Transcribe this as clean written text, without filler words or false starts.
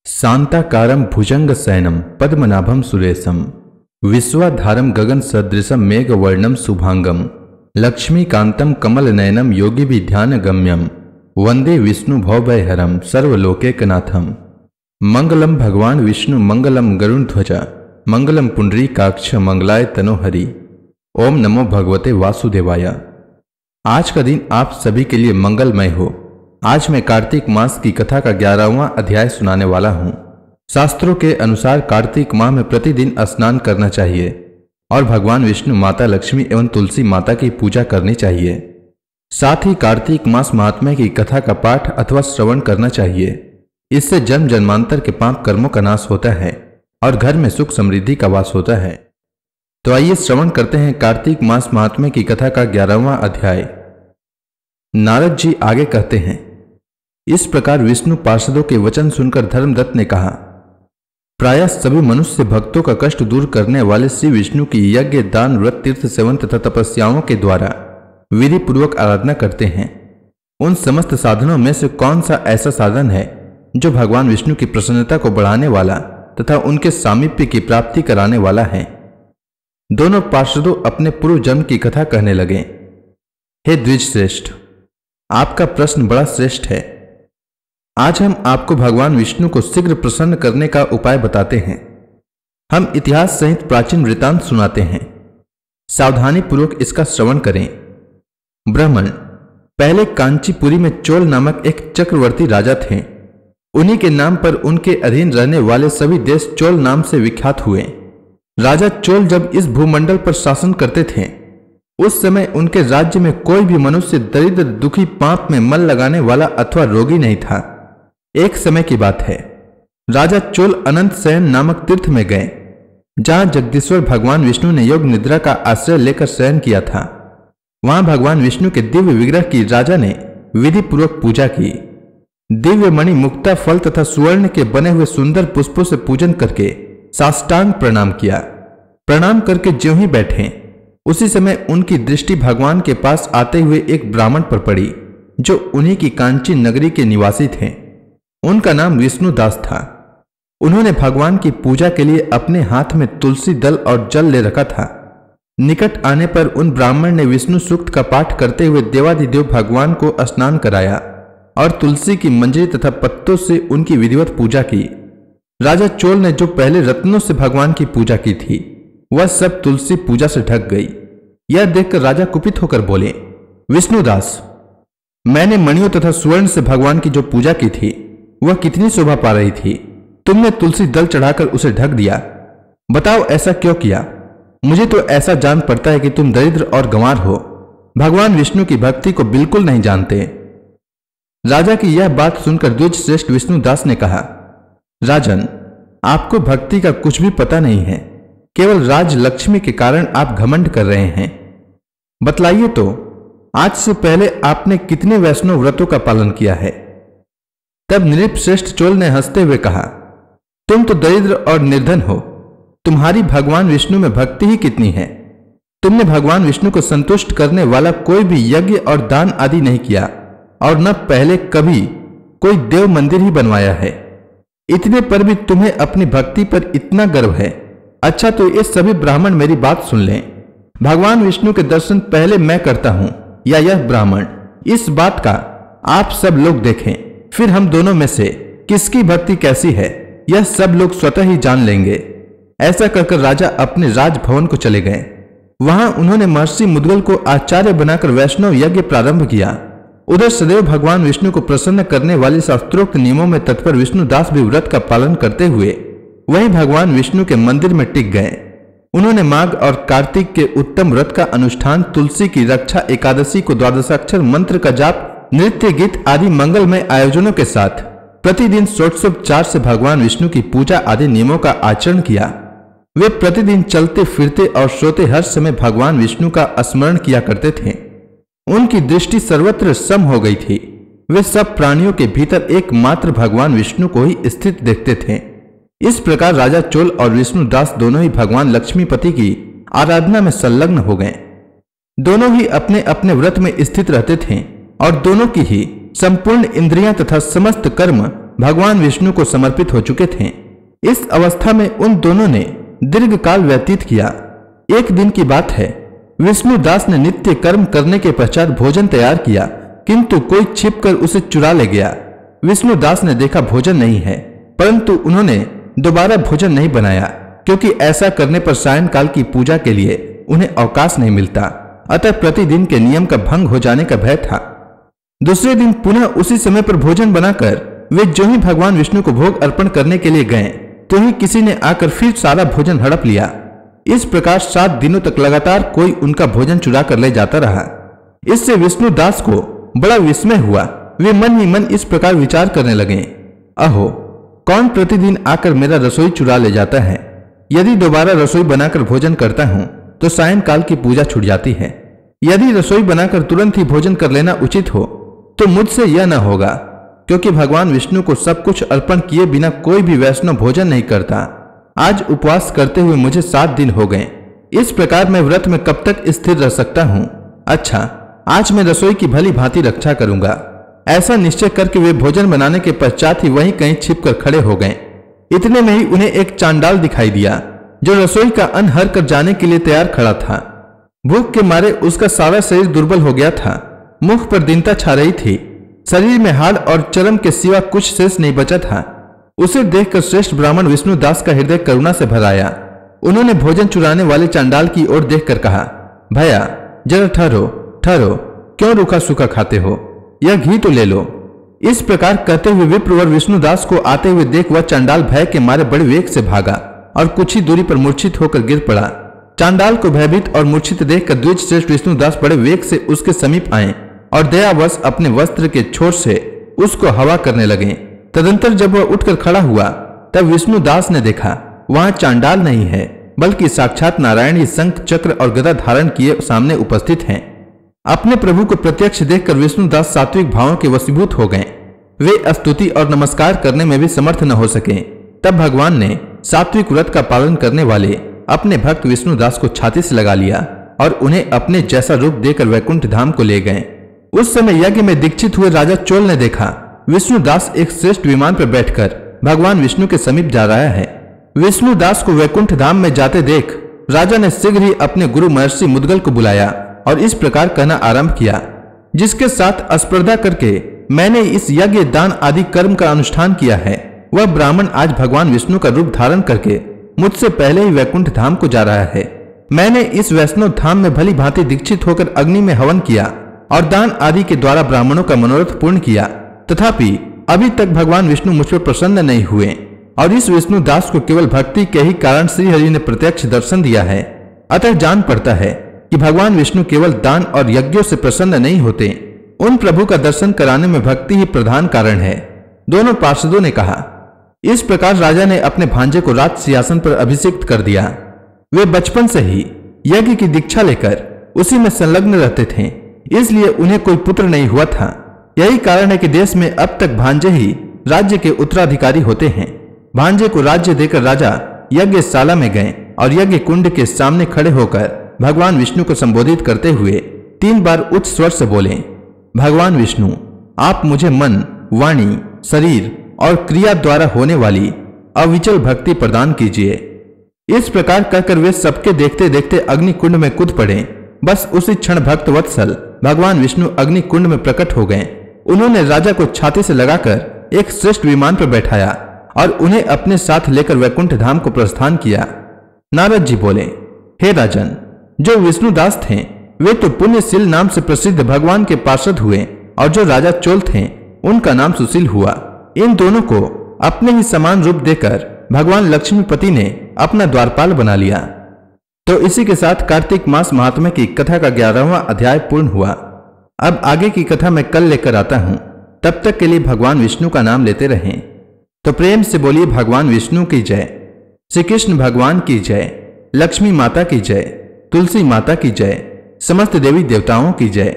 शांताकारं भुजंगशयनं पद्मनाभं सुरेशं विश्वाधारं गगनसदृशं मेघवर्णं शुभांगं लक्ष्मीकान्तं कमलनयनं योगिभिध्यानगम्यं वंदे विष्णु भवभयहरं सर्वलोकैकनाथं। मंगलम भगवान विष्णु मंगलम गरुड़ध्वज मंगलम पुंडरीकाक्ष मंगलाय तनोहरि। ओम नमो भगवते वासुदेवाय। आज का दिन आप सभी के लिए मंगलमय हो। आज मैं कार्तिक मास की कथा का 11वां अध्याय सुनाने वाला हूं। शास्त्रों के अनुसार कार्तिक माह में प्रतिदिन स्नान करना चाहिए और भगवान विष्णु, माता लक्ष्मी एवं तुलसी माता की पूजा करनी चाहिए। साथ ही कार्तिक मास महात्म्य की कथा का पाठ अथवा श्रवण करना चाहिए। इससे जन्म जन्मांतर के पाप कर्मों का नाश होता है और घर में सुख समृद्धि का वास होता है। तो आइए श्रवण करते हैं कार्तिक मास महात्म्य की कथा का 11वां अध्याय। नारद जी आगे कहते हैं, इस प्रकार विष्णु पार्षदों के वचन सुनकर धर्मदत्त ने कहा, प्रायः सभी मनुष्य भक्तों का कष्ट दूर करने वाले श्री विष्णु की यज्ञ, दान, व्रत, तीर्थ सेवन तथा तपस्याओं के द्वारा विधि पूर्वक आराधना करते हैं। उन समस्त साधनों में से कौन सा ऐसा साधन है जो भगवान विष्णु की प्रसन्नता को बढ़ाने वाला तथा उनके सामीप्य की प्राप्ति कराने वाला है। दोनों पार्षदों अपने पूर्व जन्म की कथा कहने लगे। हे द्विज श्रेष्ठ, आपका प्रश्न बड़ा श्रेष्ठ है। आज हम आपको भगवान विष्णु को शीघ्र प्रसन्न करने का उपाय बताते हैं। हम इतिहास सहित प्राचीन वृतांत सुनाते हैं। सावधानी पूर्वक इसका श्रवण करें। ब्राह्मण, पहले कांचीपुरी में चोल नामक एक चक्रवर्ती राजा थे। उन्हीं के नाम पर उनके अधीन रहने वाले सभी देश चोल नाम से विख्यात हुए। राजा चोल जब इस भूमंडल पर शासन करते थे, उस समय उनके राज्य में कोई भी मनुष्य दरिद्र, दुखी, पाप में मन लगाने वाला अथवा रोगी नहीं था। एक समय की बात है, राजा चोल अनंत शयन नामक तीर्थ में गए, जहां जगदीश्वर भगवान विष्णु ने योग निद्रा का आश्रय लेकर शयन किया था। वहां भगवान विष्णु के दिव्य विग्रह की राजा ने विधि पूर्वक पूजा की। दिव्य मणि, मुक्ता, फल तथा सुवर्ण के बने हुए सुंदर पुष्पों से पूजन करके साष्टांग प्रणाम किया। प्रणाम करके ज्यों ही बैठे, उसी समय उनकी दृष्टि भगवान के पास आते हुए एक ब्राह्मण पर पड़ी, जो उन्हीं की कांची नगरी के निवासी थे। उनका नाम विष्णुदास था। उन्होंने भगवान की पूजा के लिए अपने हाथ में तुलसी दल और जल ले रखा था। निकट आने पर उन ब्राह्मण ने विष्णु सूक्त का पाठ करते हुए देवादिदेव भगवान को स्नान कराया और तुलसी की मंजरी तथा पत्तों से उनकी विधिवत पूजा की। राजा चोल ने जो पहले रत्नों से भगवान की पूजा की थी, वह सब तुलसी पूजा से ढक गई। यह देखकर राजा कुपित होकर बोले, विष्णुदास, मैंने मणियों तथा सुवर्ण से भगवान की जो पूजा की थी, वह कितनी शोभा पा रही थी। तुमने तुलसी दल चढ़ाकर उसे ढक दिया। बताओ ऐसा क्यों किया? मुझे तो ऐसा जान पड़ता है कि तुम दरिद्र और गंवार हो, भगवान विष्णु की भक्ति को बिल्कुल नहीं जानते। राजा की यह बात सुनकर द्विज श्रेष्ठ विष्णुदास ने कहा, राजन, आपको भक्ति का कुछ भी पता नहीं है। केवल राज लक्ष्मी के कारण आप घमंड कर रहे हैं। बतलाइए तो, आज से पहले आपने कितने वैष्णव व्रतों का पालन किया है? तब नृप श्रेष्ठ चोल ने हंसते हुए कहा, तुम तो दरिद्र और निर्धन हो। तुम्हारी भगवान विष्णु में भक्ति ही कितनी है। तुमने भगवान विष्णु को संतुष्ट करने वाला कोई भी यज्ञ और दान आदि नहीं किया और न पहले कभी कोई देव मंदिर ही बनवाया है। इतने पर भी तुम्हें अपनी भक्ति पर इतना गर्व है। अच्छा, तो ये सभी ब्राह्मण मेरी बात सुन लें। भगवान विष्णु के दर्शन पहले मैं करता हूं या यह ब्राह्मण, इस बात का आप सब लोग देखें। फिर हम दोनों में से किसकी भक्ति कैसी है, यह सब लोग स्वतः ही जान लेंगे। ऐसा कहकर राजा अपने राजभवन को चले गए। वहां उन्होंने महर्षि मुद्गल को आचार्य बनाकर वैष्णव यज्ञ प्रारंभ किया। उधर सदैव भगवान विष्णु को प्रसन्न करने वाले शास्त्रोक्त नियमों में तत्पर विष्णुदास भी व्रत का पालन करते हुए वहीं भगवान विष्णु के मंदिर में टिक गए। उन्होंने माघ और कार्तिक के उत्तम व्रत का अनुष्ठान, तुलसी की रक्षा, एकादशी को द्वादशाक्षर मंत्र का जाप, नृत्य, गीत आदि मंगलमय आयोजनों के साथ प्रतिदिन षोडशोपचार से भगवान विष्णु की पूजा आदि नियमों का आचरण किया। वे प्रतिदिन चलते फिरते और सोते हर समय भगवान विष्णु का स्मरण किया करते थे। उनकी दृष्टि सर्वत्र सम हो गई थी। वे सब प्राणियों के भीतर एकमात्र भगवान विष्णु को ही स्थित देखते थे। इस प्रकार राजा चोल और विष्णुदास दोनों ही भगवान लक्ष्मीपति की आराधना में संलग्न हो गए। दोनों ही अपने अपने व्रत में स्थित रहते थे और दोनों की ही संपूर्ण इंद्रियां तथा समस्त कर्म भगवान विष्णु को समर्पित हो चुके थे। इस अवस्था में उन दोनों ने दीर्घ काल व्यतीत किया। एक दिन की बात है, विष्णुदास ने नित्य कर्म करने के पश्चात भोजन तैयार किया, किंतु कोई छिपकर उसे चुरा ले गया। विष्णुदास ने देखा भोजन नहीं है, परंतु उन्होंने दोबारा भोजन नहीं बनाया, क्योंकि ऐसा करने पर सायंकाल की पूजा के लिए उन्हें अवकाश नहीं मिलता। अतः प्रतिदिन के नियम का भंग हो जाने का भय था। दूसरे दिन पुनः उसी समय पर भोजन बनाकर वे जो ही भगवान विष्णु को भोग अर्पण करने के लिए गए, तो ही किसी ने आकर फिर सारा भोजन हड़प लिया। इस प्रकार 7 दिनों तक लगातार कोई उनका भोजन चुरा कर ले जाता रहा। इससे विष्णुदास को बड़ा विस्मय हुआ। वे मन ही मन इस प्रकार विचार करने लगे, अहो, कौन प्रतिदिन आकर मेरा रसोई चुरा ले जाता है। यदि दोबारा रसोई बनाकर भोजन करता हूं तो सायंकाल की पूजा छूट जाती है। यदि रसोई बनाकर तुरंत ही भोजन कर लेना उचित हो तो मुझसे यह न होगा, क्योंकि भगवान विष्णु को सब कुछ अर्पण किए बिना कोई भी वैष्णव भोजन नहीं करता। आज उपवास करते हुए मुझे 7 दिन हो गए। इस प्रकार मैं व्रत में कब तक स्थिर रह सकता हूं। अच्छा, आज मैं रसोई की भली भांति रक्षा करूंगा। ऐसा निश्चय करके वे भोजन बनाने के पश्चात ही वहीं कहीं छिपकर खड़े हो गए। इतने में ही उन्हें एक चांडाल दिखाई दिया, जो रसोई का अन्न हर कर जाने के लिए तैयार खड़ा था। भूख के मारे उसका सारा शरीर दुर्बल हो गया था। मुख पर दीनता छा रही थी। शरीर में हाड़ और चर्म के सिवा कुछ शेष नहीं बचा था। उसे देखकर श्रेष्ठ ब्राह्मण विष्णुदास का हृदय करुणा से भर आया। उन्होंने भोजन चुराने वाले चांडाल की ओर देखकर कहा, भैया जरा ठहरो ठहरो, क्यों रूखा सूखा खाते हो, यह घी तो ले लो। इस प्रकार कहते हुए विप्रवर विष्णुदास को आते हुए देख वह चांडाल भय के मारे बड़े वेग से भागा और कुछ ही दूरी पर मूर्छित होकर गिर पड़ा। चांडाल को भयभीत और मूर्छित देखकर द्विज श्रेष्ठ विष्णुदास बड़े वेग से उसके समीप आए और दयावश अपने वस्त्र के छोर से उसको हवा करने लगे। तदंतर जब वह उठकर खड़ा हुआ तब विष्णुदास ने देखा वहां चांडाल नहीं है, बल्कि साक्षात नारायण ही शंख चक्र और गदा धारण किए सामने उपस्थित हैं। अपने प्रभु को प्रत्यक्ष देखकर विष्णुदास सात्विक भावों के वशीभूत हो गए। वे स्तुति और नमस्कार करने में भी समर्थ न हो सके। तब भगवान ने सात्विक व्रत का पालन करने वाले अपने भक्त विष्णुदास को छाती से लगा लिया और उन्हें अपने जैसा रूप देकर वैकुंठ धाम को ले गए। उस समय यज्ञ में दीक्षित हुए राजा चोल ने देखा विष्णुदास एक श्रेष्ठ विमान पर बैठकर भगवान विष्णु के समीप जा रहा है। विष्णुदास को वैकुंठ धाम में जाते देख राजा ने शीघ्र ही अपने गुरु महर्षि मुद्गल को बुलाया और इस प्रकार कहना आरंभ किया, जिसके साथ स्पर्धा करके मैंने इस यज्ञ दान आदि कर्म का अनुष्ठान किया है, वह ब्राह्मण आज भगवान विष्णु का रूप धारण करके मुझसे पहले ही वैकुंठ धाम को जा रहा है। मैंने इस वैष्णव धाम में भली भांति दीक्षित होकर अग्नि में हवन किया और दान आदि के द्वारा ब्राह्मणों का मनोरथ पूर्ण किया, तथापि अभी तक भगवान विष्णु मुझ पर प्रसन्न नहीं हुए और इस विष्णुदास को केवल भक्ति के ही कारण श्री हरि ने प्रत्यक्ष दर्शन दिया है। अतः जान पड़ता है कि भगवान विष्णु केवल दान और यज्ञों से प्रसन्न नहीं होते, उन प्रभु का दर्शन कराने में भक्ति ही प्रधान कारण है। दोनों पार्षदों ने कहा। इस प्रकार राजा ने अपने भांजे को राज सिंहासन पर अभिषिक्त कर दिया। वे बचपन से ही यज्ञ की दीक्षा लेकर उसी में संलग्न रहते थे, इसलिए उन्हें कोई पुत्र नहीं हुआ था। यही कारण है कि देश में अब तक भांजे ही राज्य के उत्तराधिकारी होते हैं। भांजे को राज्य देकर राजा यज्ञशाला में गए और यज्ञ कुंड के सामने खड़े होकर भगवान विष्णु को संबोधित करते हुए 3 बार उच्च स्वर से बोले, भगवान विष्णु, आप मुझे मन, वाणी, शरीर और क्रिया द्वारा होने वाली अविचल भक्ति प्रदान कीजिए। इस प्रकार कहकर वे सबके देखते देखते अग्नि कुंड में कूद पड़े। बस उसी क्षण भक्त वत्सल भगवान विष्णु अग्नि कुंड में प्रकट हो गए। उन्होंने राजा को छाती से लगाकर एक श्रेष्ठ विमान पर बैठाया और उन्हें अपने साथ लेकर वैकुंठ धाम को प्रस्थान किया। नारद जी बोले, हे राजन, जो विष्णुदास थे वे तो पुण्यशील नाम से प्रसिद्ध भगवान के पार्षद हुए और जो राजा चोल थे उनका नाम सुशील हुआ। इन दोनों को अपने ही समान रूप देकर भगवान लक्ष्मीपति ने अपना द्वारपाल बना लिया। तो इसी के साथ कार्तिक मास महात्म्य की कथा का 11वां अध्याय पूर्ण हुआ। अब आगे की कथा मैं कल लेकर आता हूं। तब तक के लिए भगवान विष्णु का नाम लेते रहें। तो प्रेम से बोलिए भगवान विष्णु की जय, श्री कृष्ण भगवान की जय, लक्ष्मी माता की जय, तुलसी माता की जय, समस्त देवी देवताओं की जय।